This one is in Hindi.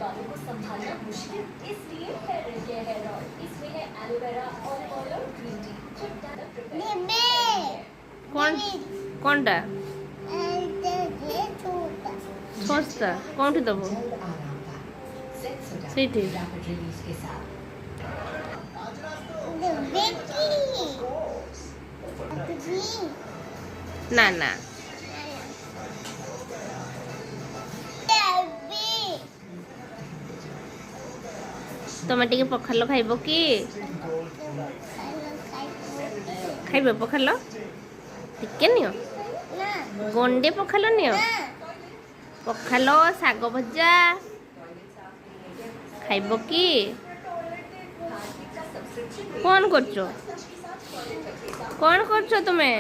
बालों को संभालना मुश्किल, इसलिए फेयर केयर हेयर ऑयल। इसमें है एलोवेरा, ऑलिव ऑयल और ग्रीन टी जो डायरेक्ट प्रिपेयर कौन कौनटा सस्ता कौन दब ସେଇଠି ନା ନା ତମେ ଟିକେ ପଖାଲ ଖାଇବ କି ଖାଇବ ପଖାଲ ଟିକେ ନିଅ ଗଣ୍ଡେ ପଖାଲ ନିଅ ପଖାଲ ଶାଗ ଭଜା ଖାଇବ କି କଣ କରୁଛ ତୁମେ